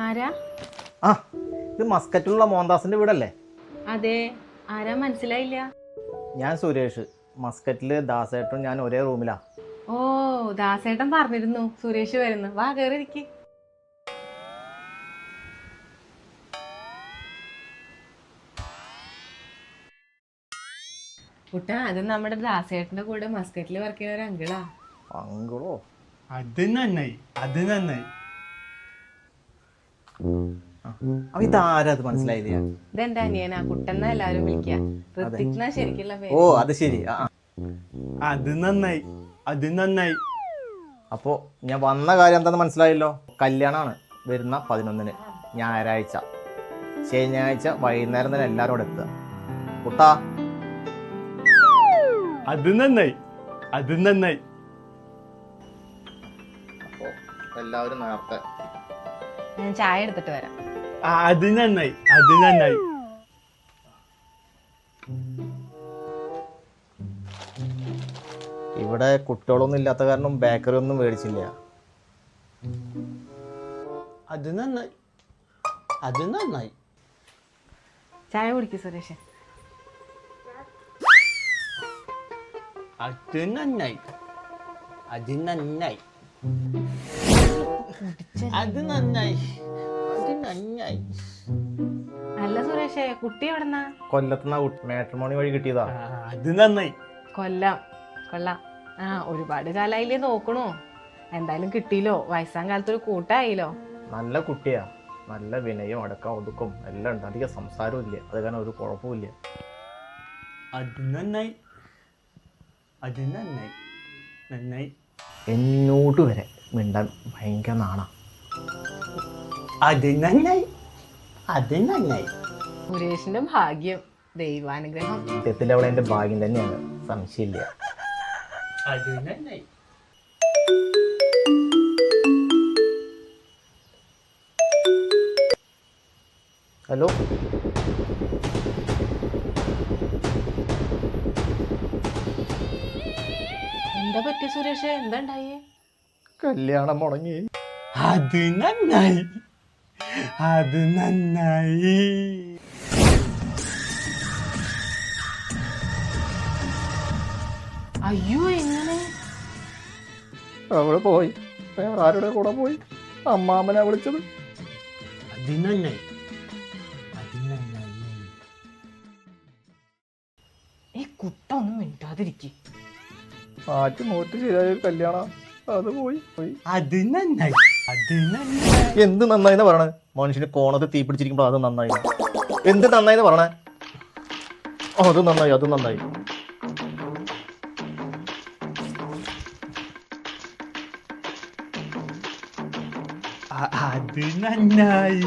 ആരാ? ആ ഇത് മസ്കറ്റിലുള്ള മോഹൻദാസിന്റെ വീടല്ലേ? അതെ, ആരാ മനസ്സിലായില്ല. ഞാൻ സുരേഷ്. മസ്കറ്റിൽ ദാസേട്ടും ഞാൻ ഒരേ റൂമിലാ. ഓ, ദാസേട്ടൻ പറഞ്ഞിരുന്നു സുരേഷ് വരുന്നു. വാ കേറിയിരിക്ക്. കുട്ടാ, അത് നമ്മുടെ ദാസേട്ടന്റെ കൂടെ മസ്കറ്റിൽ വർക്ക് ചെയ്യുന്ന ഒരു അങ്കിളാ. അങ്കിളോ? അത് നന്നായി, അത് നന്നായി. അപ്പൊ ഇതാരാ? അത് മനസ്സിലായില്ല. ഇതെന്റെ അനിയനാ, കുട്ടെന്നാ എല്ലാവരും വിളിക്കുക. ഋത്തിക്നാ ശരിക്കുള്ള ഓ പേര്. അത് ശരി. അത് നന്നായി, അത് നന്നായി. അപ്പോൾ ഞാൻ വന്ന കാര്യം എന്താണെന്ന് മനസ്സിലായല്ലോ. കല്യാണമാണ് വരുന്ന 11-ന് ഞായറാഴ്ച. ശനിയാഴ്ച വൈകുന്നേരം തന്നെ എല്ലാവരും അവിടെ എത്തുക. കുട്ടാ, അത് നന്നായി, അത് നന്നായി. അപ്പോൾ എല്ലാവരും നേരത്തെ. ഞാൻ ചായ എടുത്തിട്ട് വരാം. അത് നന്നായി, അത് നന്നായി. ഇവിടെ കുട്ടികളൊന്നും ഇല്ലാത്ത കാരണം ബേക്കറി ഒന്നും മേടിച്ചില്ല. അത് നന്നായി, അത് നന്നായി. ചായ കുടിക്കും സുരേഷ്. അത് നന്നായി, അത് നന്നായി. അത് നന്നായി, അത് നന്നായി. അല്ല സുരേഷേ, കുട്ടി എവിടെന്നാ? കൊല്ലത്തുനിന്ന് മാട്രിമോണി വഴി കിട്ടിയതാ. അത് നന്നായി. കൊല്ലം. കൊള്ളാം. ഒരുപാട് കാലായില്ലേ നോക്കണു. എന്തായാലും കിട്ടിയില്ലോ. വയസ്സാം കാലത്തൊരു കൂട്ടായില്ലോ. നല്ല കുട്ടിയാ. നല്ല വിനയം, അടക്കം, ഒതുക്കും എല്ലാം ഉണ്ട്. അധികം സംസാരവും ഇല്ല. അത് കാരണം ഒരു കുഴപ്പമില്ല. അത് നന്നായി, അത് നന്നായി, നന്നായി. എന്നോട് വരെ മിണ്ടാൻ ഭയങ്കര നാണ. അത് നന്നായി, അത് നന്നായി. സുരേഷിന്റെ ഭാഗ്യം, ദൈവാനുഗ്രഹം. സത്യത്തിൽ അവളെ എൻ്റെ ഭാഗ്യം തന്നെയാണ്, സംശയമില്ല. അത് നന്നായി. ഹലോ, എന്താ പറ്റിയ സുരേഷ്? എന്താ ഉണ്ടായേ? കല്യാണം മുടങ്ങി. അത് നന്നായി, അത് നന്നായി. അയ്യോ, എങ്ങനെ? അവള് പോയി. വേറെ ആരുടെ കൂടെ പോയി? അമ്മാമ്മനെ വിളിച്ചത്. അത് നന്നായി, അത് നന്നായി. ഈ കുട്ട ഒന്നും മിണ്ടാതിരിക്കും. മാറ്റി നോറ്റ് ശരിയായ ഒരു കല്യാണം, അത് പോയി. അത് നന്നായി, അത് നന്നായി. എന്ത് നന്നായിന്ന് പറയണേ? മനുഷ്യന് കോണത്ത് തീ പിടിച്ചിരിക്കുമ്പോ അത് നന്നായി. എന്ത് നന്നായിന്ന് പറയണേ? അത് നന്നായി, അത് നന്നായി. അത് നന്നായി.